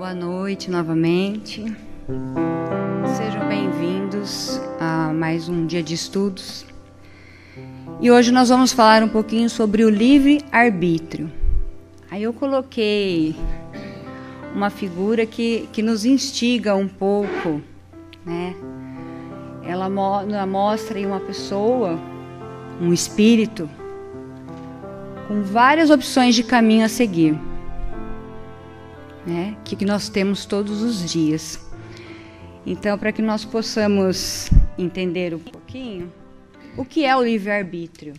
Boa noite novamente. Sejam bem-vindos a mais um dia de estudos. E hoje nós vamos falar um pouquinho sobre o livre-arbítrio. Aí eu coloquei uma figura que nos instiga um pouco, né? Ela mostra aí uma pessoa, um espírito, com várias opções de caminho a seguir, né? Que nós temos todos os dias. Então, para que nós possamos entender um pouquinho, o que é o livre-arbítrio,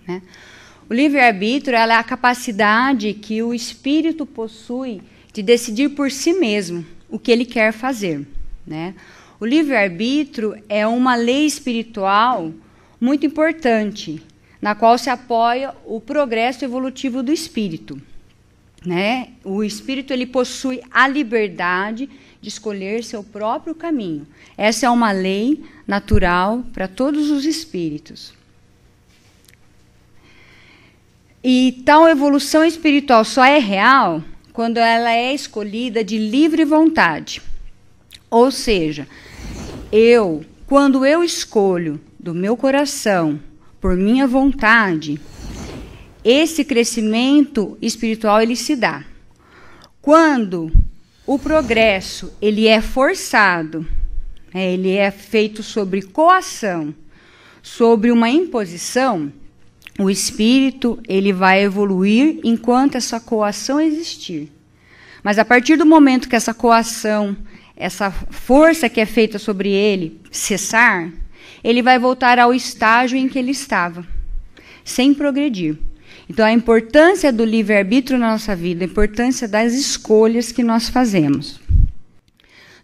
né? O livre-arbítrio é a capacidade que o espírito possui de decidir por si mesmo o que ele quer fazer, né? O livre-arbítrio é uma lei espiritual muito importante, na qual se apoia o progresso evolutivo do espírito, né? O espírito ele possui a liberdade de escolher seu próprio caminho. Essa é uma lei natural para todos os espíritos. E tal evolução espiritual só é real quando ela é escolhida de livre vontade. Ou seja, quando eu escolho do meu coração, por minha vontade, esse crescimento espiritual ele se dá. Quando o progresso ele é forçado, ele é feito sobre coação, sobre uma imposição, o espírito ele vai evoluir enquanto essa coação existir. Mas a partir do momento que essa coação, essa força que é feita sobre ele cessar, ele vai voltar ao estágio em que ele estava, sem progredir. Então, a importância do livre-arbítrio na nossa vida, a importância das escolhas que nós fazemos.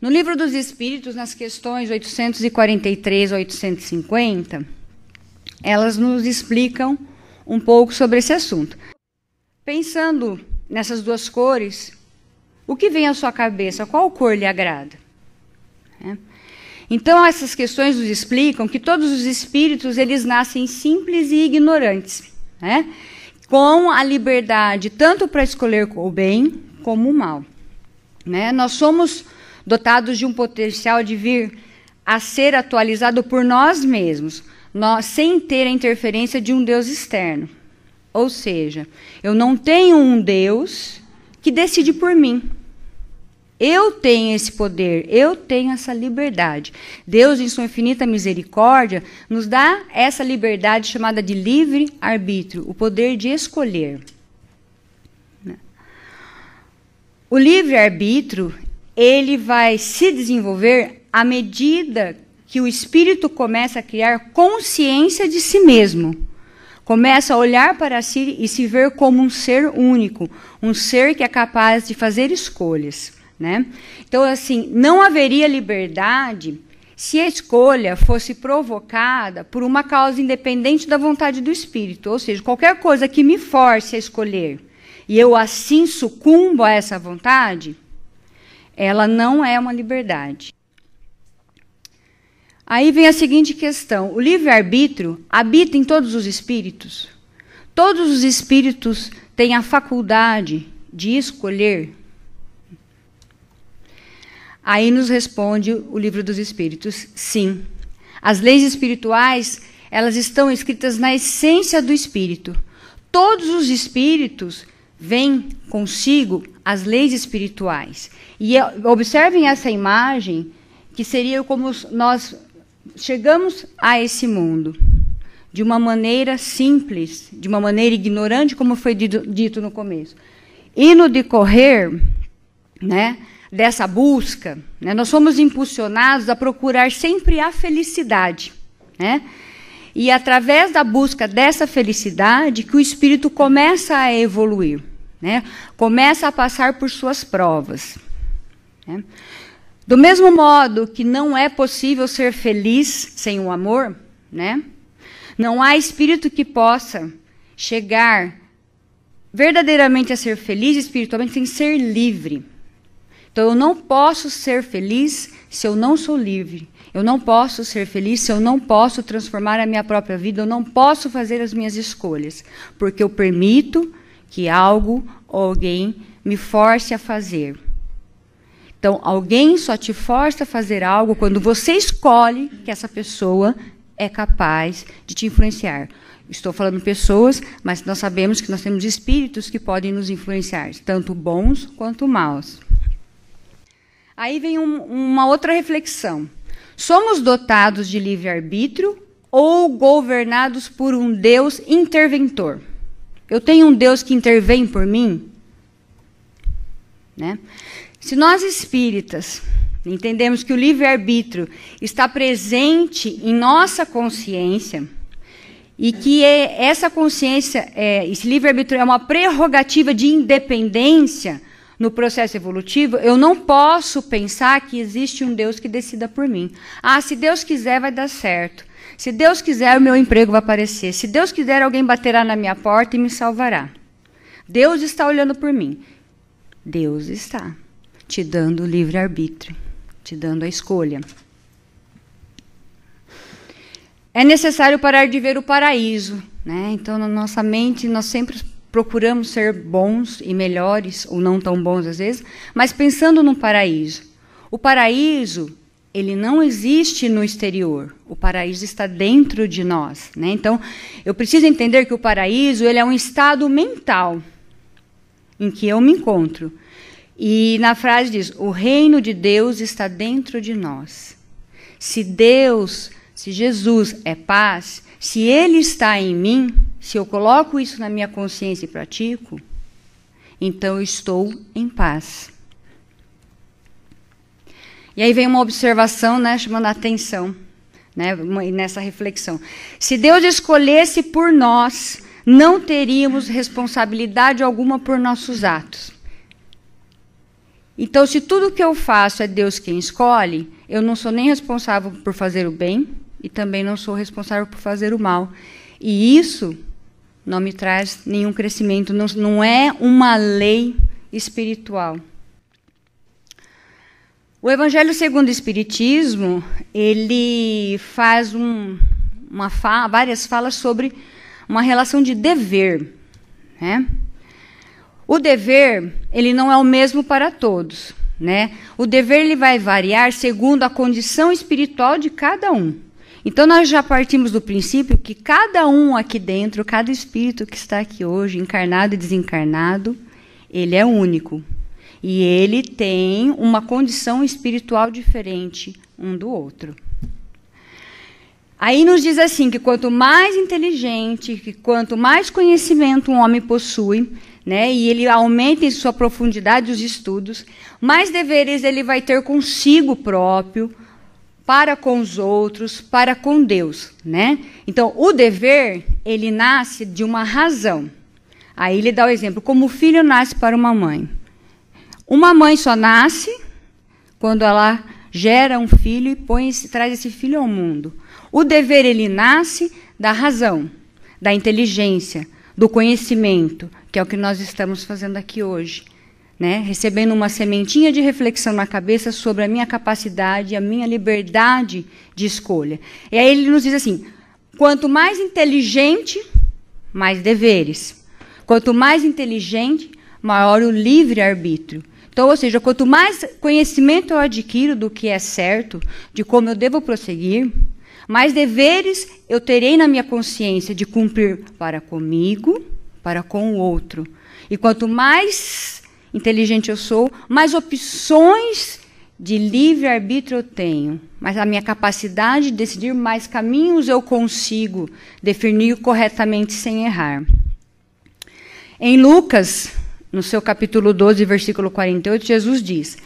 No Livro dos Espíritos, nas questões 843 a 850, elas nos explicam um pouco sobre esse assunto. Pensando nessas duas cores, o que vem à sua cabeça? Qual cor lhe agrada? Então, essas questões nos explicam que todos os espíritos eles nascem simples e ignorantes, né? Com a liberdade tanto para escolher o bem como o mal, né? Nós somos dotados de um potencial de vir a ser atualizado por nós mesmos, sem ter a interferência de um Deus externo. Ou seja, eu não tenho um Deus que decide por mim. Eu tenho esse poder, eu tenho essa liberdade. Deus, em sua infinita misericórdia, nos dá essa liberdade chamada de livre-arbítrio, o poder de escolher. O livre-arbítrio, ele vai se desenvolver à medida que o espírito começa a criar consciência de si mesmo. Começa a olhar para si e se ver como um ser único, um ser que é capaz de fazer escolhas, né? Então, assim, não haveria liberdade se a escolha fosse provocada por uma causa independente da vontade do espírito. Ou seja, qualquer coisa que me force a escolher e eu assim sucumbo a essa vontade, ela não é uma liberdade. Aí vem a seguinte questão: o livre-arbítrio habita em todos os espíritos? Todos os espíritos têm a faculdade de escolher? Aí nos responde o Livro dos Espíritos: sim. As leis espirituais, elas estão escritas na essência do espírito. Todos os espíritos vêm consigo as leis espirituais. E observem essa imagem, que seria como nós chegamos a esse mundo, de uma maneira simples, de uma maneira ignorante, como foi dito no começo. E no decorrer, né, dessa busca, né, nós somos impulsionados a procurar sempre a felicidade, né? E através da busca dessa felicidade que o espírito começa a evoluir, né? Começa a passar por suas provas, né? Do mesmo modo que não é possível ser feliz sem o amor, né? Não há espírito que possa chegar verdadeiramente a ser feliz espiritualmente sem ser livre. Então, eu não posso ser feliz se eu não sou livre. Eu não posso ser feliz se eu não posso transformar a minha própria vida. Eu não posso fazer as minhas escolhas, porque eu permito que algo ou alguém me force a fazer. Então, alguém só te força a fazer algo quando você escolhe que essa pessoa é capaz de te influenciar. Estou falando pessoas, mas nós sabemos que nós temos espíritos que podem nos influenciar, tanto bons quanto maus. Aí vem uma outra reflexão. Somos dotados de livre-arbítrio ou governados por um Deus interventor? Eu tenho um Deus que intervém por mim? Né? Se nós espíritas entendemos que o livre-arbítrio está presente em nossa consciência e que essa consciência, esse livre-arbítrio é uma prerrogativa de independência no processo evolutivo, eu não posso pensar que existe um Deus que decida por mim. Ah, se Deus quiser, vai dar certo. Se Deus quiser, o meu emprego vai aparecer. Se Deus quiser, alguém baterá na minha porta e me salvará. Deus está olhando por mim. Deus está te dando o livre-arbítrio, te dando a escolha. É necessário parar de ver o paraíso, né? Então, na nossa mente, nós sempre procuramos ser bons e melhores, ou não tão bons às vezes, mas pensando no paraíso. O paraíso, ele não existe no exterior. O paraíso está dentro de nós, né? Então, eu preciso entender que o paraíso, ele é um estado mental em que eu me encontro. E na frase diz, o reino de Deus está dentro de nós. Se Deus, se Jesus é paz, se Ele está em mim, se eu coloco isso na minha consciência e pratico, então eu estou em paz. E aí vem uma observação, né, chamando a atenção, né, nessa reflexão. Se Deus escolhesse por nós, não teríamos responsabilidade alguma por nossos atos. Então, se tudo que eu faço é Deus quem escolhe, eu não sou nem responsável por fazer o bem e também não sou responsável por fazer o mal. E isso não me traz nenhum crescimento, não é uma lei espiritual. O Evangelho segundo o Espiritismo, ele faz várias falas sobre uma relação de dever, né? O dever, ele não é o mesmo para todos, né? O dever ele vai variar segundo a condição espiritual de cada um. Então, nós já partimos do princípio que cada um aqui dentro, cada espírito que está aqui hoje, encarnado e desencarnado, ele é único. E ele tem uma condição espiritual diferente um do outro. Aí nos diz assim, que quanto mais inteligente, que quanto mais conhecimento um homem possui, né, e ele aumenta em sua profundidade os estudos, mais deveres ele vai ter consigo próprio, para com os outros, para com Deus, né? Então, o dever, ele nasce de uma razão. Aí ele dá o exemplo, como o filho nasce para uma mãe. Uma mãe só nasce quando ela gera um filho e traz esse filho ao mundo. O dever, ele nasce da razão, da inteligência, do conhecimento, que é o que nós estamos fazendo aqui hoje, né? Recebendo uma sementinha de reflexão na cabeça sobre a minha capacidade, a minha liberdade de escolha. E aí ele nos diz assim, quanto mais inteligente, mais deveres. Quanto mais inteligente, maior o livre-arbítrio. Então, ou seja, quanto mais conhecimento eu adquiro do que é certo, de como eu devo prosseguir, mais deveres eu terei na minha consciência de cumprir para comigo, para com o outro. E quanto mais inteligente eu sou, mais opções de livre-arbítrio eu tenho. Mas a minha capacidade de decidir mais caminhos eu consigo definir corretamente sem errar. Em Lucas, no seu capítulo 12, versículo 48, Jesus diz,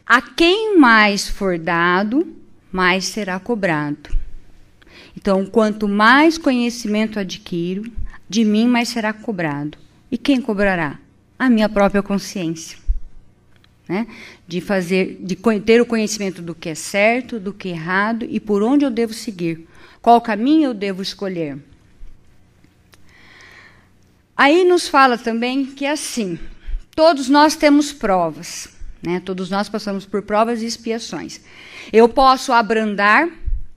a quem mais for dado, mais será cobrado. Então, quanto mais conhecimento adquiro, de mim mais será cobrado. E quem cobrará? A minha própria consciência. Né? De ter o conhecimento do que é certo, do que é errado e por onde eu devo seguir. Qual caminho eu devo escolher. Aí nos fala também que é assim, todos nós temos provas. Né? Todos nós passamos por provas e expiações. Eu posso abrandar,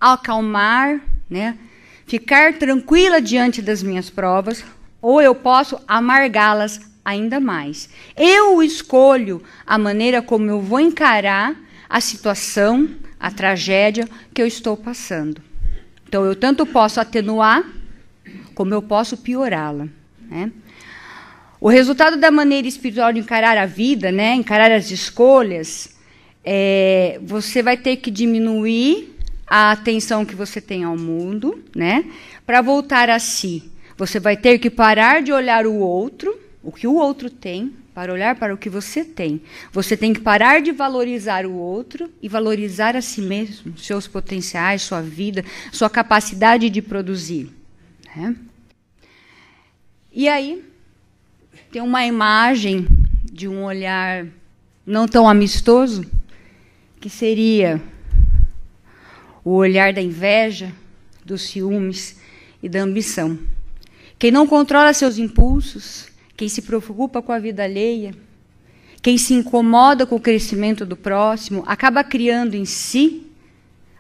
acalmar, né? Ficar tranquila diante das minhas provas, ou eu posso amargá-las, ainda mais. Eu escolho a maneira como eu vou encarar a situação, a tragédia que eu estou passando. Então, eu tanto posso atenuar, como eu posso piorá-la, né? O resultado da maneira espiritual de encarar a vida, né, encarar as escolhas, você vai ter que diminuir a atenção que você tem ao mundo, né, para voltar a si. Você vai ter que parar de olhar o outro, o que o outro tem, para olhar para o que você tem. Você tem que parar de valorizar o outro e valorizar a si mesmo, seus potenciais, sua vida, sua capacidade de produzir, né? E aí, tem uma imagem de um olhar não tão amistoso, que seria o olhar da inveja, dos ciúmes e da ambição. Quem não controla seus impulsos, quem se preocupa com a vida alheia, quem se incomoda com o crescimento do próximo, acaba criando em si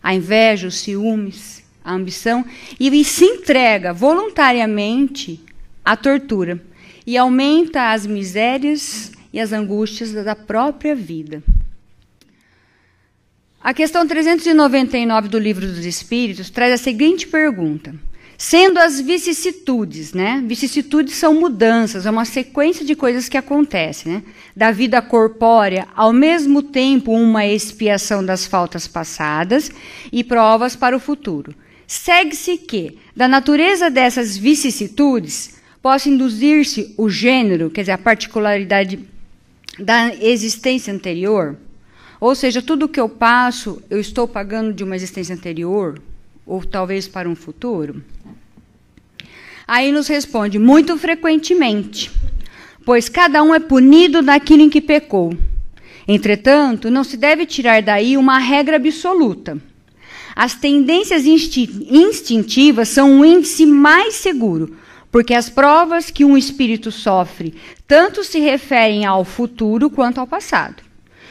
a inveja, os ciúmes, a ambição, e se entrega voluntariamente à tortura. E aumenta as misérias e as angústias da própria vida. A questão 399 do Livro dos Espíritos traz a seguinte pergunta. Sendo as vicissitudes, né? Vicissitudes são mudanças, é uma sequência de coisas que acontecem, né? Da vida corpórea, ao mesmo tempo uma expiação das faltas passadas e provas para o futuro. Segue-se que, da natureza dessas vicissitudes, possa induzir-se o gênero, quer dizer, a particularidade da existência anterior, ou seja, tudo que eu passo, eu estou pagando de uma existência anterior, ou talvez para um futuro? Aí nos responde, muito frequentemente, pois cada um é punido naquilo em que pecou. Entretanto, não se deve tirar daí uma regra absoluta. As tendências instintivas são um índice mais seguro, porque as provas que um espírito sofre tanto se referem ao futuro quanto ao passado,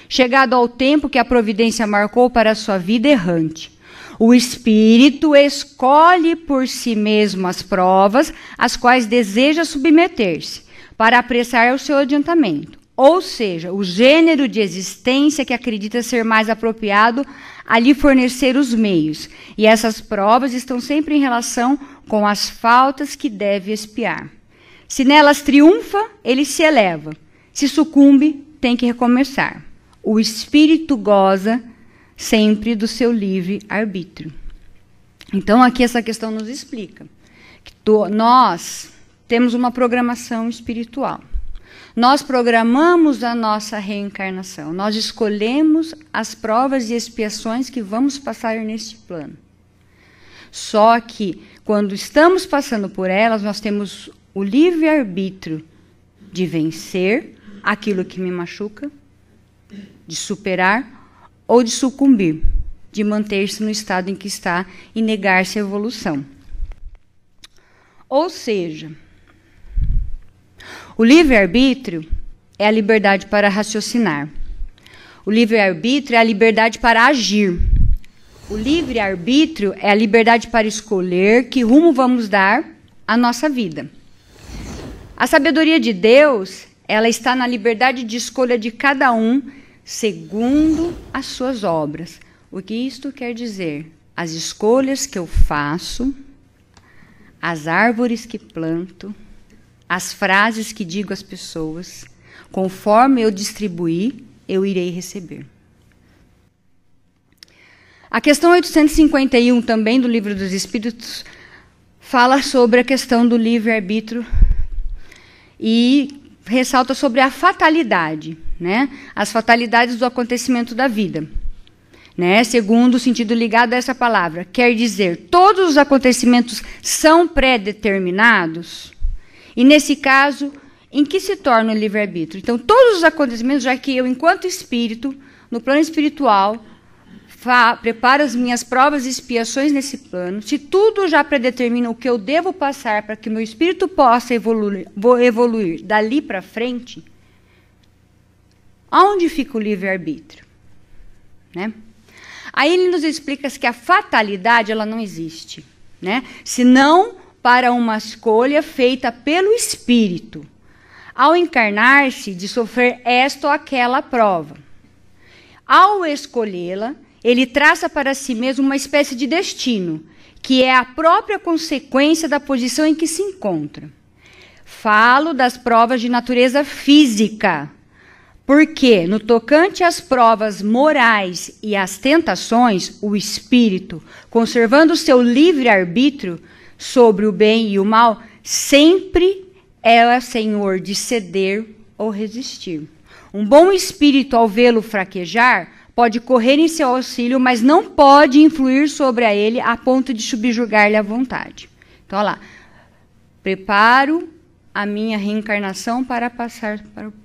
chegado ao tempo que a providência marcou para a sua vida errante. O espírito escolhe por si mesmo as provas às quais deseja submeter-se, para apressar o seu adiantamento, ou seja, o gênero de existência que acredita ser mais apropriado a lhe fornecer os meios, e essas provas estão sempre em relação com as faltas que deve expiar. Se nelas triunfa, ele se eleva. Se sucumbe, tem que recomeçar. O espírito goza sempre do seu livre arbítrio. Então, aqui essa questão nos explica que nós temos uma programação espiritual. Nós programamos a nossa reencarnação. Nós escolhemos as provas e expiações que vamos passar neste plano. Só que, quando estamos passando por elas, nós temos o livre-arbítrio de vencer aquilo que me machuca, de superar ou de sucumbir, de manter-se no estado em que está e negar-se à evolução. Ou seja, o livre-arbítrio é a liberdade para raciocinar. O livre-arbítrio é a liberdade para agir. O livre-arbítrio é a liberdade para escolher que rumo vamos dar à nossa vida. A sabedoria de Deus, ela está na liberdade de escolha de cada um, segundo as suas obras. O que isto quer dizer? As escolhas que eu faço, as árvores que planto, as frases que digo às pessoas, conforme eu distribuir, eu irei receber. A questão 851 também do Livro dos Espíritos fala sobre a questão do livre-arbítrio e ressalta sobre a fatalidade, né? As fatalidades do acontecimento da vida, né? Segundo o sentido ligado a essa palavra, quer dizer, todos os acontecimentos são pré-determinados, e nesse caso, em que se torna o livre-arbítrio? Então, todos os acontecimentos, já que eu, enquanto espírito, no plano espiritual, preparo as minhas provas e expiações nesse plano, se tudo já predetermina o que eu devo passar para que o meu espírito possa evoluir dali para frente, aonde fica o livre-arbítrio? Né? Aí ele nos explica que a fatalidade ela não existe, né? Senão para uma escolha feita pelo espírito. ao encarnar-se, de sofrer esta ou aquela prova. Ao escolhê-la, ele traça para si mesmo uma espécie de destino, que é a própria consequência da posição em que se encontra. Falo das provas de natureza física, porque, no tocante às provas morais e às tentações, o espírito, conservando seu livre-arbítrio sobre o bem e o mal, sempre é senhor de ceder ou resistir. Um bom espírito, ao vê-lo fraquejar, pode correr em seu auxílio, mas não pode influir sobre ele a ponto de subjugar-lhe a vontade. Então, olha lá. Preparo a minha reencarnação para passar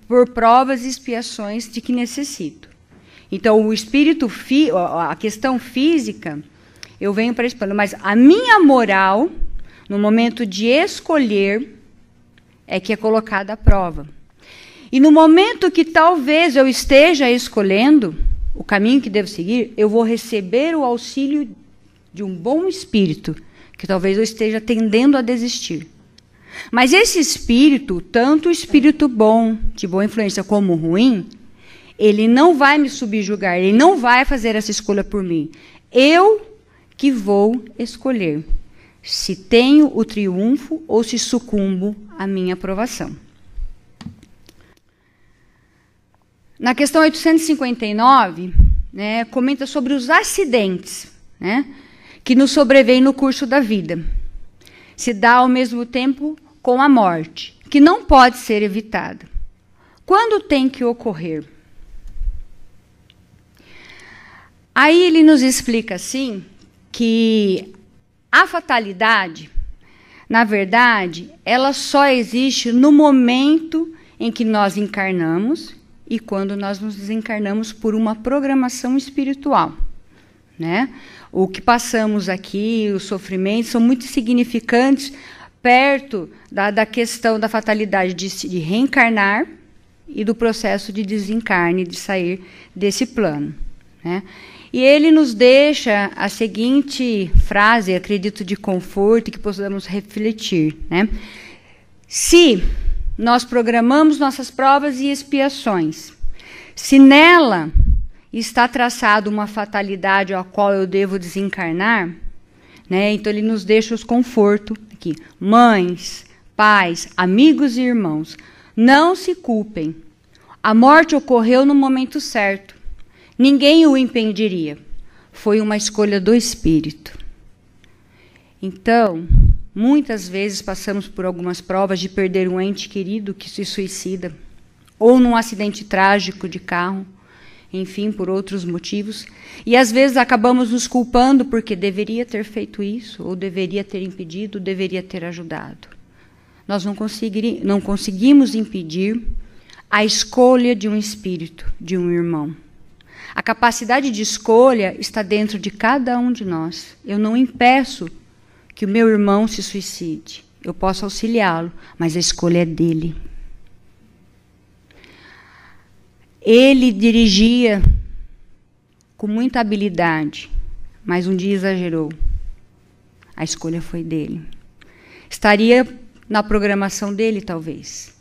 por provas e expiações de que necessito. Então, o espírito, a questão física, eu venho para esse plano, mas a minha moral, no momento de escolher, é que é colocada à prova. E no momento que talvez eu esteja escolhendo o caminho que devo seguir, eu vou receber o auxílio de um bom espírito, que talvez eu esteja tendendo a desistir. Mas esse espírito, tanto o espírito bom, de boa influência, como o ruim, ele não vai me subjugar, ele não vai fazer essa escolha por mim. Eu que vou escolher se tenho o triunfo ou se sucumbo à minha aprovação. Na questão 859, né, comenta sobre os acidentes, né, que nos sobrevêm no curso da vida. Se dá ao mesmo tempo com a morte, que não pode ser evitada. Quando tem que ocorrer? Aí ele nos explica assim que a fatalidade, na verdade, ela só existe no momento em que nós encarnamos e quando nós nos desencarnamos por uma programação espiritual, né? O que passamos aqui, os sofrimentos, são muito significantes perto da questão da fatalidade de reencarnar e do processo de desencarne, de sair desse plano, né? E ele nos deixa a seguinte frase, acredito, de conforto, que possamos refletir, né? Se nós programamos nossas provas e expiações, se nela está traçado uma fatalidade a qual eu devo desencarnar, né? Então ele nos deixa os confortos aqui. Mães, pais, amigos e irmãos, não se culpem. A morte ocorreu no momento certo. Ninguém o impediria. Foi uma escolha do espírito. Então, muitas vezes passamos por algumas provas de perder um ente querido que se suicida, ou num acidente trágico de carro, enfim, por outros motivos. E às vezes acabamos nos culpando porque deveria ter feito isso, ou deveria ter impedido, ou deveria ter ajudado. Nós não conseguimos impedir a escolha de um espírito, de um irmão. A capacidade de escolha está dentro de cada um de nós. Eu não impeço que o meu irmão se suicide. Eu posso auxiliá-lo, mas a escolha é dele. Ele dirigia com muita habilidade, mas um dia exagerou. A escolha foi dele. Estaria na programação dele, talvez.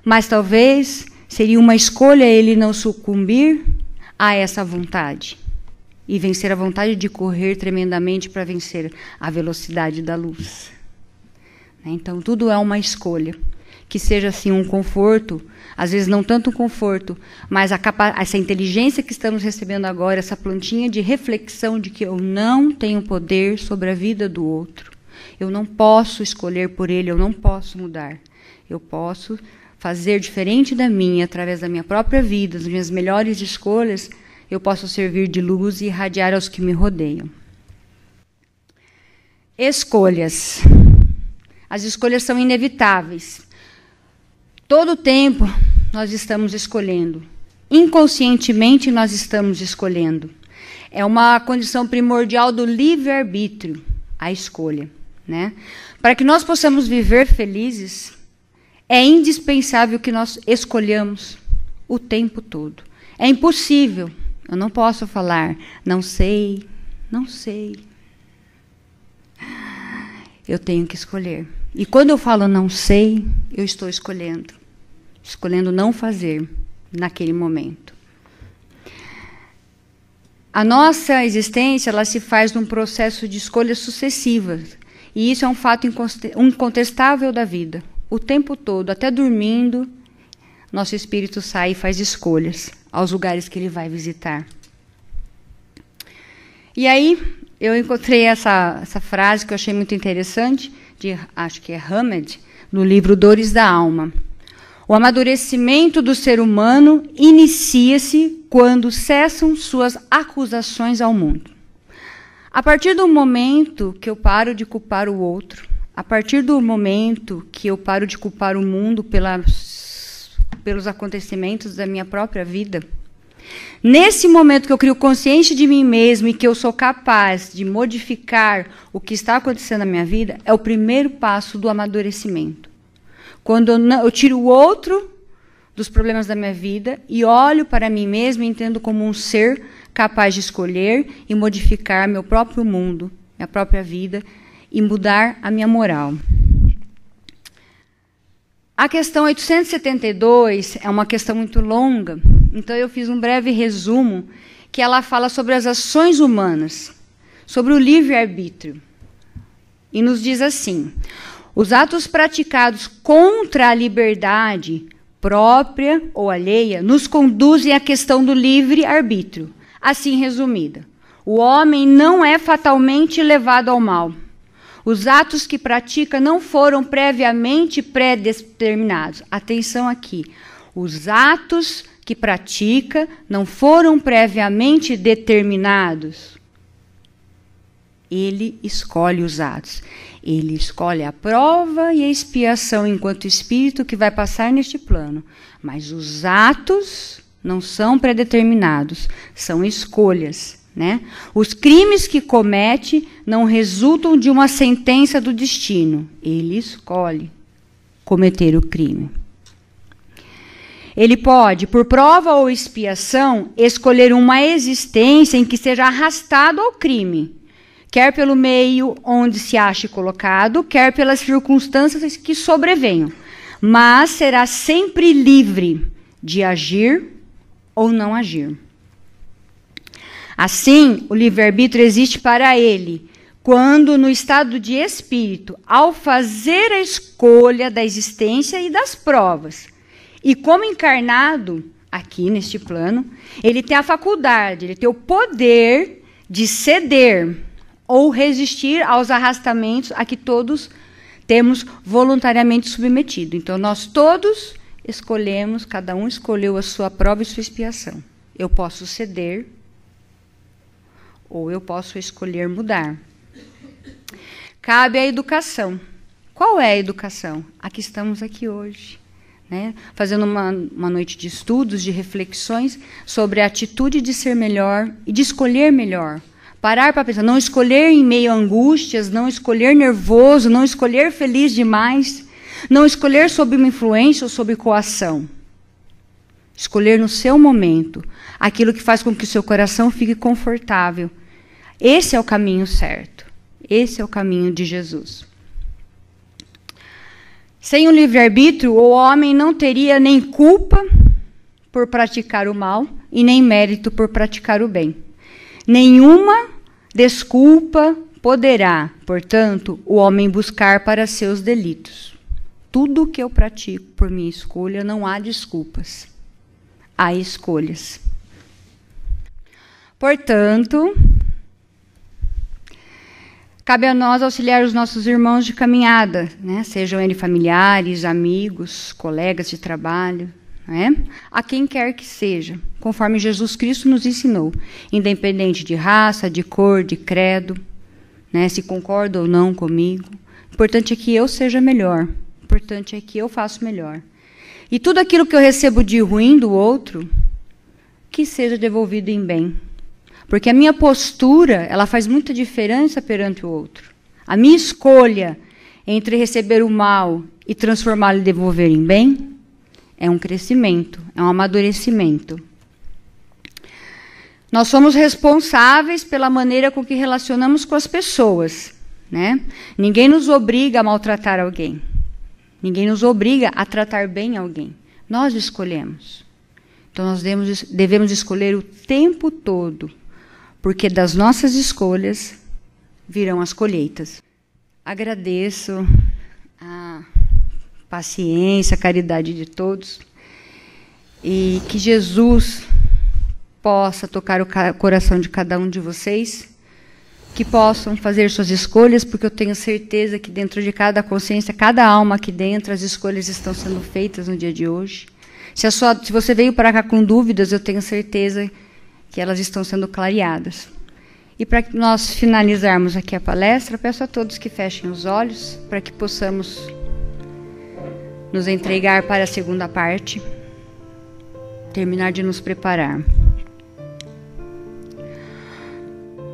Mas talvez seria uma escolha ele não sucumbir a essa vontade e vencer a vontade de correr tremendamente para vencer a velocidade da luz. Então, tudo é uma escolha. Que seja assim um conforto, às vezes não tanto um conforto, mas essa inteligência que estamos recebendo agora, essa plantinha de reflexão de que eu não tenho poder sobre a vida do outro. Eu não posso escolher por ele, eu não posso mudar. Eu posso fazer diferente da minha, através da minha própria vida, das minhas melhores escolhas, eu posso servir de luz e irradiar aos que me rodeiam. Escolhas. As escolhas são inevitáveis. Todo o tempo nós estamos escolhendo. Inconscientemente nós estamos escolhendo. É uma condição primordial do livre-arbítrio, a escolha, né? Para que nós possamos viver felizes, é indispensável que nós escolhamos o tempo todo. É impossível. Eu não posso falar, não sei, não sei. Eu tenho que escolher. E quando eu falo não sei, eu estou escolhendo. escolhendo não fazer naquele momento. A nossa existência, ela se faz num processo de escolhas sucessivas. E isso é um fato incontestável da vida. O tempo todo, até dormindo, nosso espírito sai e faz escolhas aos lugares que ele vai visitar. E aí, eu encontrei essa frase que eu achei muito interessante, acho que é Hamed, no livro Dores da Alma. O amadurecimento do ser humano inicia-se quando cessam suas acusações ao mundo. A partir do momento que eu paro de culpar o outro, a partir do momento que eu paro de culpar o mundo pelos acontecimentos da minha própria vida, nesse momento que eu crio consciência de mim mesmo e que eu sou capaz de modificar o que está acontecendo na minha vida, é o primeiro passo do amadurecimento. Quando eu tiro o outro dos problemas da minha vida e olho para mim mesmo e entendo como um ser capaz de escolher e modificar meu próprio mundo, minha própria vida e mudar a minha moral. A questão 872 é uma questão muito longa, então eu fiz um breve resumo que ela fala sobre as ações humanas, sobre o livre-arbítrio. E nos diz assim: os atos praticados contra a liberdade própria ou alheia nos conduzem à questão do livre-arbítrio. Assim resumida, o homem não é fatalmente levado ao mal. Os atos que pratica não foram previamente pré-determinados. Atenção aqui. Os atos que pratica não foram previamente determinados. Ele escolhe os atos. Ele escolhe a prova e a expiação enquanto espírito que vai passar neste plano. Mas os atos não são predeterminados, são escolhas. Né? Os crimes que comete não resultam de uma sentença do destino. Ele escolhe cometer o crime. Ele pode, por prova ou expiação, escolher uma existência em que seja arrastado ao crime, quer pelo meio onde se ache colocado, quer pelas circunstâncias que sobrevenham, mas será sempre livre de agir ou não agir. Assim, o livre-arbítrio existe para ele, quando, no estado de espírito, ao fazer a escolha da existência e das provas, e como encarnado, aqui neste plano, ele tem a faculdade, ele tem o poder de ceder ou resistir aos arrastamentos a que todos temos voluntariamente submetido. Então, nós todos escolhemos, cada um escolheu a sua prova e sua expiação. Eu posso ceder, ou eu posso escolher mudar. Cabe à educação. Qual é a educação? A que estamos aqui hoje, né? Fazendo uma noite de estudos, de reflexões sobre a atitude de ser melhor e de escolher melhor. Parar para pensar, não escolher em meio a angústias, não escolher nervoso, não escolher feliz demais, não escolher sob uma influência ou sob coação. Escolher no seu momento aquilo que faz com que o seu coração fique confortável. Esse é o caminho certo. Esse é o caminho de Jesus. Sem o livre-arbítrio, o homem não teria nem culpa por praticar o mal e nem mérito por praticar o bem. Nenhuma desculpa poderá, portanto, o homem buscar para seus delitos. Tudo o que eu pratico por minha escolha, não há desculpas. Há escolhas. Portanto, cabe a nós auxiliar os nossos irmãos de caminhada, né? Sejam eles familiares, amigos, colegas de trabalho, né? A quem quer que seja, conforme Jesus Cristo nos ensinou, independente de raça, de cor, de credo, né? Se concorda ou não comigo. O importante é que eu seja melhor, o importante é que eu faça melhor. E tudo aquilo que eu recebo de ruim do outro, que seja devolvido em bem. Porque a minha postura, ela faz muita diferença perante o outro. A minha escolha entre receber o mal e transformá-lo e devolver em bem é um crescimento, é um amadurecimento. Nós somos responsáveis pela maneira com que relacionamos com as pessoas, né? Ninguém nos obriga a maltratar alguém. Ninguém nos obriga a tratar bem alguém. Nós escolhemos. Então nós devemos escolher o tempo todo, porque das nossas escolhas virão as colheitas. Agradeço a paciência, a caridade de todos, e que Jesus possa tocar o coração de cada um de vocês, que possam fazer suas escolhas, porque eu tenho certeza que dentro de cada consciência, cada alma aqui dentro, as escolhas estão sendo feitas no dia de hoje. Se você veio para cá com dúvidas, eu tenho certeza que elas estão sendo clareadas. E para que nós finalizarmos aqui a palestra, peço a todos que fechem os olhos, para que possamos nos entregar para a segunda parte, terminar de nos preparar.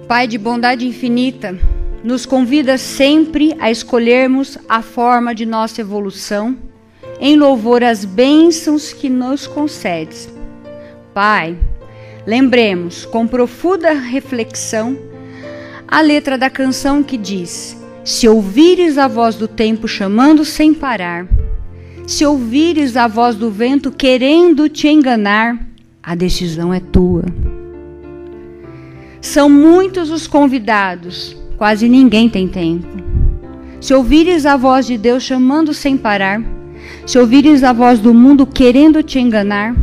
Pai de bondade infinita, nos convida sempre a escolhermos a forma de nossa evolução, em louvor às bênçãos que nos concedes. Pai, lembremos com profunda reflexão a letra da canção que diz: se ouvires a voz do tempo chamando sem parar, se ouvires a voz do vento querendo te enganar, a decisão é tua. São muitos os convidados, quase ninguém tem tempo. Se ouvires a voz de Deus chamando sem parar, se ouvires a voz do mundo querendo te enganar,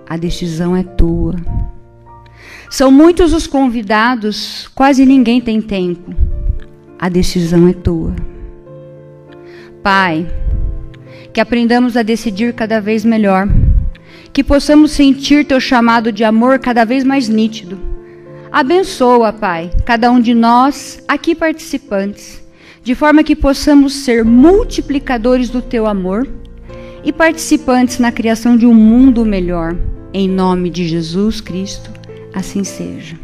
a decisão é tua. São muitos os convidados, quase ninguém tem tempo. A decisão é tua. Pai, que aprendamos a decidir cada vez melhor, que possamos sentir teu chamado de amor cada vez mais nítido. Abençoa, Pai, cada um de nós aqui participantes, de forma que possamos ser multiplicadores do teu amor e participantes na criação de um mundo melhor. Em nome de Jesus Cristo, assim seja.